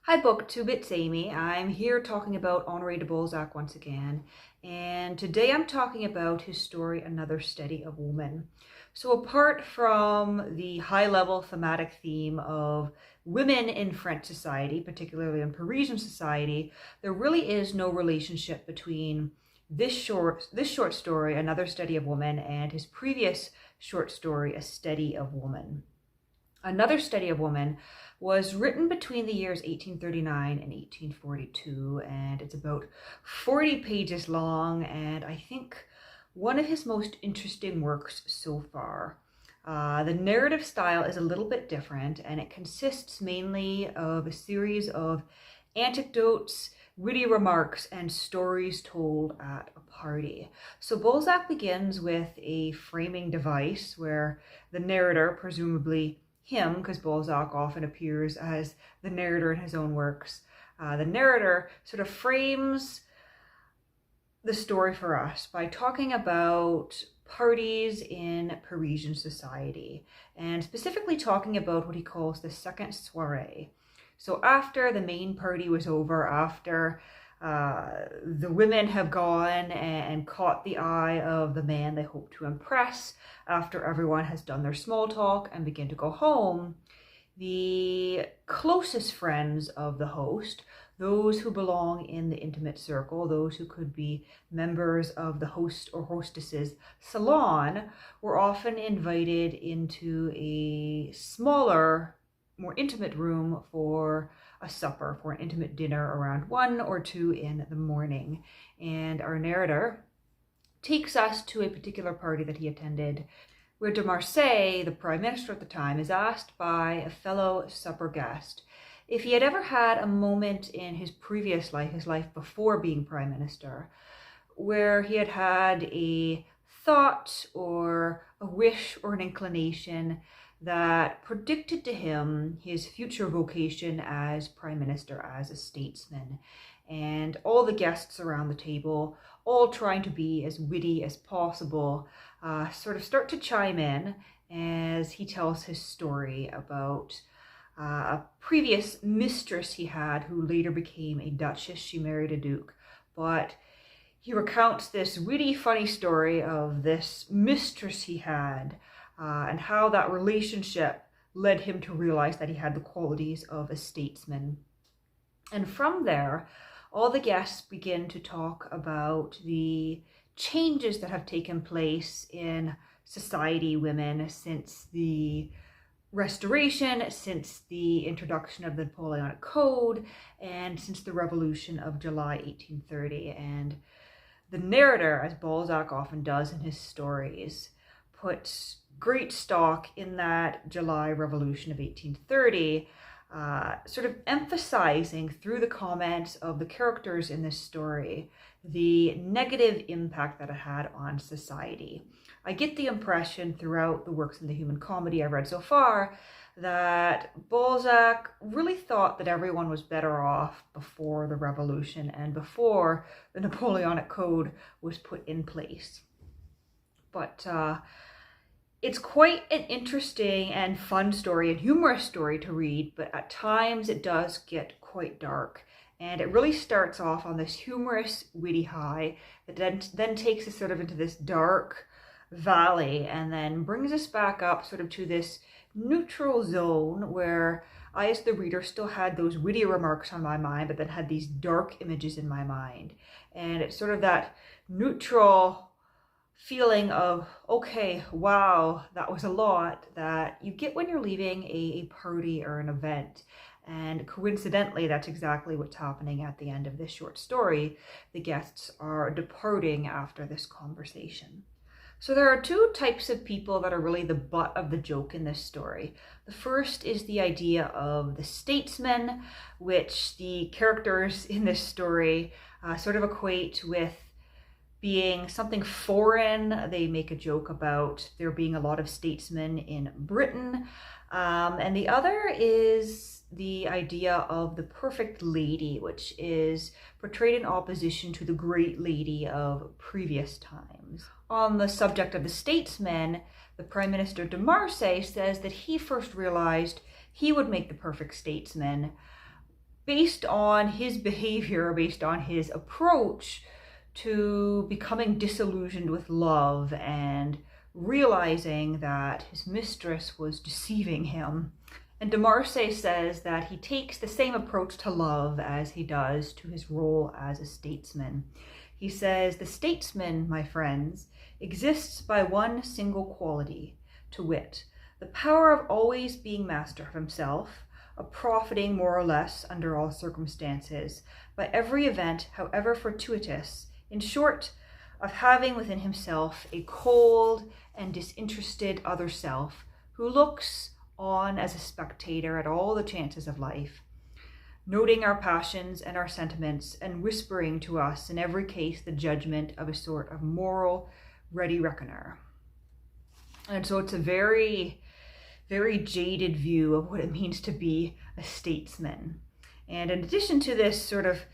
Hi BookTube, it's Amy. I'm here talking about Henri de Balzac once again, and today I'm talking about his story, Another Study of Woman. So apart from the high-level thematic theme of women in French society, particularly in Parisian society, there really is no relationship between this short story, Another Study of Woman, and his previous short story, A Study of Woman. Another Study of Woman was written between the years 1839 and 1842, and it's about 40 pages long, and I think one of his most interesting works so far. The narrative style is a little bit different, and it consists mainly of a series of anecdotes, witty remarks, and stories told at a party. So Balzac begins with a framing device where the narrator, presumably him, because Balzac often appears as the narrator in his own works, the narrator sort of frames the story for us by talking about parties in Parisian society, and specifically talking about what he calls the second soirée. So after the main party was over, after the women have gone and caught the eye of the man they hope to impress, after everyone has done their small talk and begin to go home, the closest friends of the host, those who belong in the intimate circle, those who could be members of the host or hostess's salon, were often invited into a smaller, more intimate room for a supper, for an intimate dinner around 1 or 2 in the morning. And our narrator takes us to a particular party that he attended, where de Marsay, the prime minister at the time, is asked by a fellow supper guest if he had ever had a moment in his previous life, his life before being prime minister, where he had had a thought or a wish or an inclination that predicted to him his future vocation as prime minister, as a statesman. And all the guests around the table, all trying to be as witty as possible, sort of start to chime in as he tells his story about a previous mistress he had who later became a duchess. She married a duke, but he recounts this witty, funny story of this mistress he had, and how that relationship led him to realize that he had the qualities of a statesman. And from there, all the guests begin to talk about the changes that have taken place in society, women, since the Restoration, since the introduction of the Napoleonic Code, and since the Revolution of July 1830. And the narrator, as Balzac often does in his stories, puts great stock in that July Revolution of 1830, sort of emphasizing through the comments of the characters in this story the negative impact that it had on society. I get the impression throughout the works in the human comedy I've read so far that Balzac really thought that everyone was better off before the revolution and before the Napoleonic Code was put in place. But it's quite an interesting and fun story and humorous story to read, but at times it does get quite dark. And it really starts off on this humorous, witty high that then takes us sort of into this dark valley and then brings us back up sort of to this neutral zone where I, as the reader, still had those witty remarks on my mind, but then had these dark images in my mind. And it's sort of that neutral feeling of, okay, wow, that was a lot, that you get when you're leaving a party or an event. And coincidentally, that's exactly what's happening at the end of this short story. The guests are departing after this conversation. So there are two types of people that are really the butt of the joke in this story. The first is the idea of the statesman, which the characters in this story sort of equate with being something foreign. They make a joke about there being a lot of statesmen in Britain. And the other is the idea of the perfect lady, which is portrayed in opposition to the great lady of previous times. On the subject of the statesman, the Prime Minister de Marsay says that he first realized he would make the perfect statesman based on his behavior, based on his approach to becoming disillusioned with love and realizing that his mistress was deceiving him. And de Marsay says that he takes the same approach to love as he does to his role as a statesman. He says, "The statesman, my friends, exists by one single quality, to wit, the power of always being master of himself, of profiting more or less under all circumstances, by every event, however fortuitous, in short, of having within himself a cold and disinterested other self, who looks on as a spectator at all the chances of life, noting our passions and our sentiments, and whispering to us in every case the judgment of a sort of moral ready reckoner." And so it's a very, very jaded view of what it means to be a statesman. And in addition to this sort of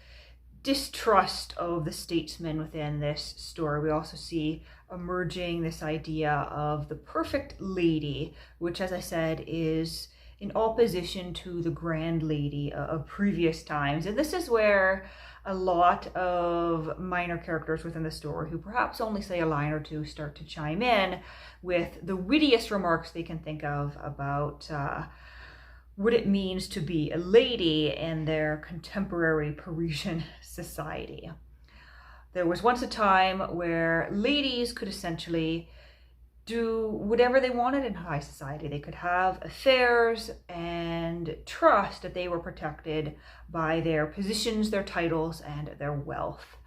distrust of the statesman within this story, we also see emerging this idea of the perfect lady, which, as I said, is in opposition to the grand lady of previous times. And this is where a lot of minor characters within the story, who perhaps only say a line or two, start to chime in with the wittiest remarks they can think of about what it means to be a lady in their contemporary Parisian society. There was once a time where ladies could essentially do whatever they wanted in high society. They could have affairs and trust that they were protected by their positions, their titles, and their wealth.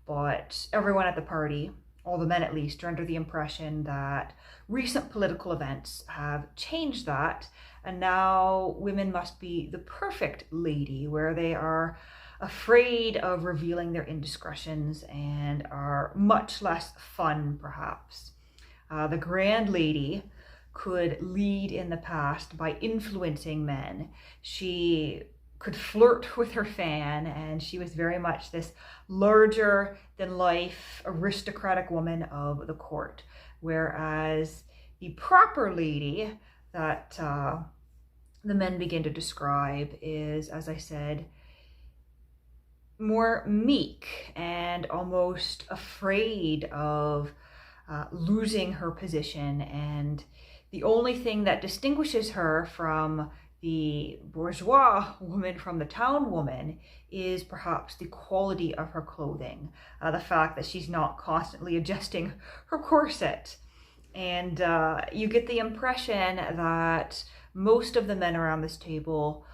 But everyone at the party, all the men at least, are under the impression that recent political events have changed that, and now women must be the perfect lady, where they are afraid of revealing their indiscretions and are much less fun, perhaps. The grand lady could lead in the past by influencing men. She could flirt with her fan, and she was very much this larger than life aristocratic woman of the court. Whereas the proper lady that the men begin to describe is, as I said, more meek and almost afraid of losing her position. And the only thing that distinguishes her from the bourgeois woman, from the town woman, is perhaps the quality of her clothing, the fact that she's not constantly adjusting her corset. And you get the impression that most of the men around this table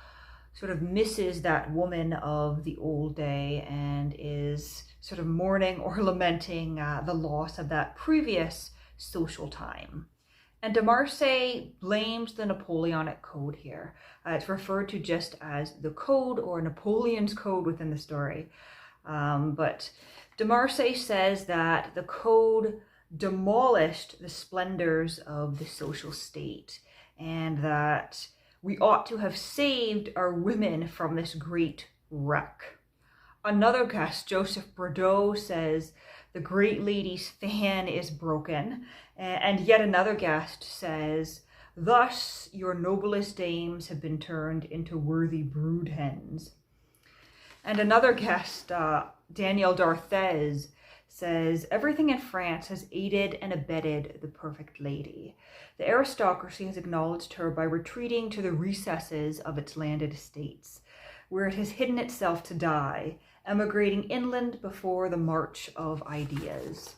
sort of misses that woman of the old day and is sort of mourning or lamenting the loss of that previous social time. And de Marsay blames the Napoleonic Code here. It's referred to just as the Code or Napoleon's Code within the story. But de Marsay says that the Code demolished the splendors of the social state, and that we ought to have saved our women from this great wreck. Another guest, Joseph Bordeaux, says the great lady's fan is broken. And yet another guest says, thus your noblest dames have been turned into worthy brood hens. And another guest, Daniel d'Arthez, says, everything in France has aided and abetted the perfect lady. The aristocracy has acknowledged her by retreating to the recesses of its landed estates, where it has hidden itself to die, emigrating inland before the march of ideas.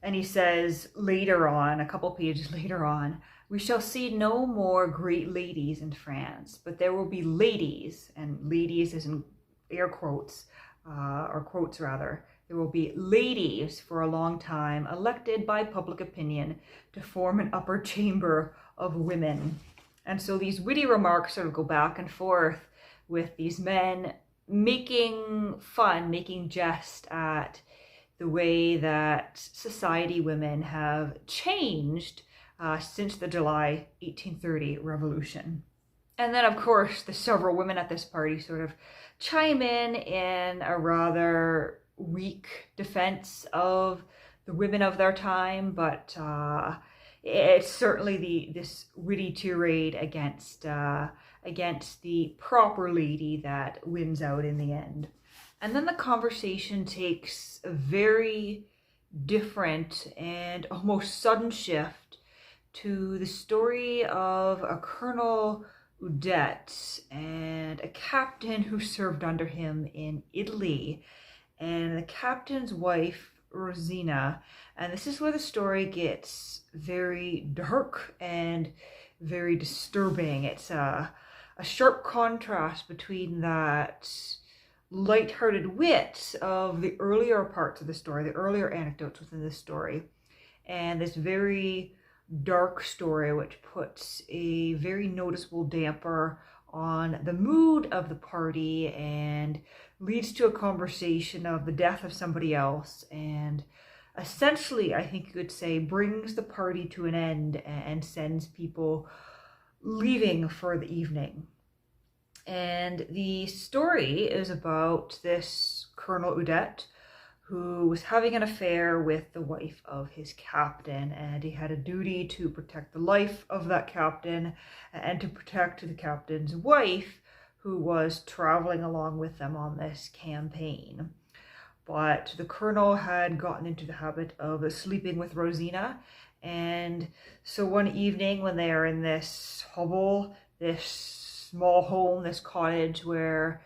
And he says later on, a couple pages later on, we shall see no more great ladies in France, but there will be ladies, and ladies is in air quotes, or quotes rather, there will be ladies for a long time elected by public opinion to form an upper chamber of women. And so these witty remarks sort of go back and forth with these men making fun, making jest at the way that society women have changed since the July 1830 revolution. And then, of course, the several women at this party sort of chime in a rather weak defense of the women of their time, but it's certainly this witty tirade against the proper lady that wins out in the end. And then the conversation takes a very different and almost sudden shift to the story of a Colonel Udet and a captain who served under him in Italy, and the captain's wife, Rosina. And this is where the story gets very dark and very disturbing. It's a sharp contrast between that light-hearted wit of the earlier parts of the story, the earlier anecdotes within the story, and this very dark story which puts a very noticeable damper on the mood of the party and leads to a conversation of the death of somebody else, and essentially, I think you could say, brings the party to an end and sends people leaving for the evening. And the story is about this Colonel Udet who was having an affair with the wife of his captain, and he had a duty to protect the life of that captain and to protect the captain's wife, who was traveling along with them on this campaign. But the colonel had gotten into the habit of sleeping with Rosina, and so one evening when they are in this hovel, this small home, this cottage where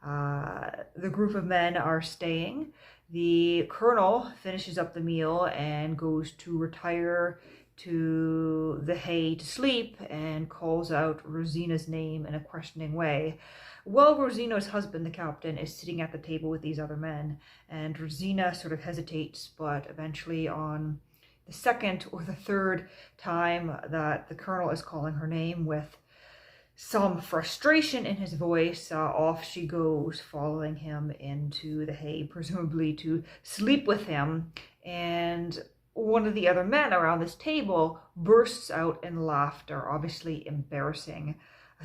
the group of men are staying, the colonel finishes up the meal and goes to retire to the hay to sleep and calls out Rosina's name in a questioning way. While Rosina's husband, the captain, is sitting at the table with these other men, and Rosina sort of hesitates, but eventually on the second or the third time that the colonel is calling her name with some frustration in his voice, off she goes, following him into the hay, presumably to sleep with him. And one of the other men around this table bursts out in laughter, obviously embarrassing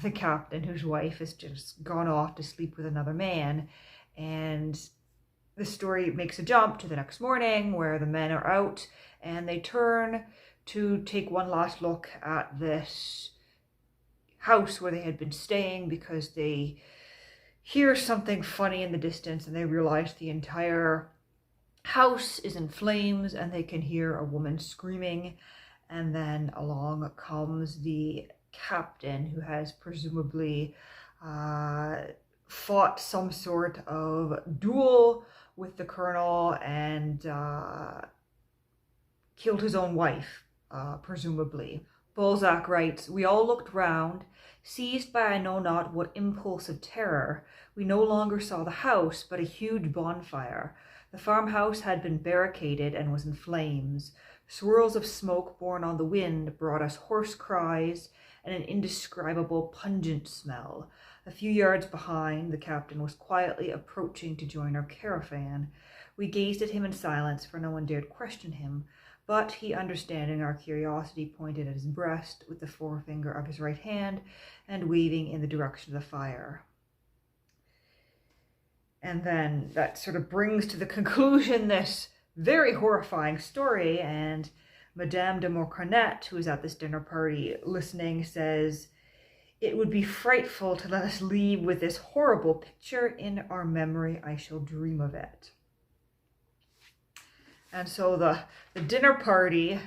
the captain, whose wife has just gone off to sleep with another man. And the story makes a jump to the next morning where the men are out and they turn to take one last look at this house where they had been staying, because they hear something funny in the distance and they realize the entire house is in flames and they can hear a woman screaming. And then along comes the captain, who has presumably fought some sort of duel with the colonel and killed his own wife, presumably. Balzac writes, "We all looked round, seized by I know not what impulse of terror. We no longer saw the house, but a huge bonfire. The farmhouse had been barricaded and was in flames. Swirls of smoke borne on the wind brought us hoarse cries and an indescribable pungent smell. A few yards behind, the captain was quietly approaching to join our caravan. We gazed at him in silence, for no one dared question him. But he, understanding our curiosity, pointed at his breast with the forefinger of his right hand and waving in the direction of the fire." And then that sort of brings to the conclusion this very horrifying story, and Madame de Morcarnet, who is at this dinner party listening, says, "It would be frightful to let us leave with this horrible picture in our memory. I shall dream of it." And so the dinner party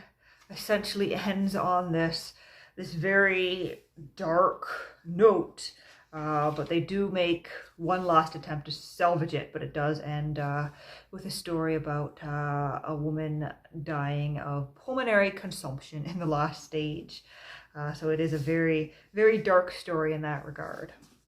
essentially ends on this very dark note, but they do make one last attempt to salvage it, but it does end with a story about a woman dying of pulmonary consumption in the last stage. So it is a very, very dark story in that regard.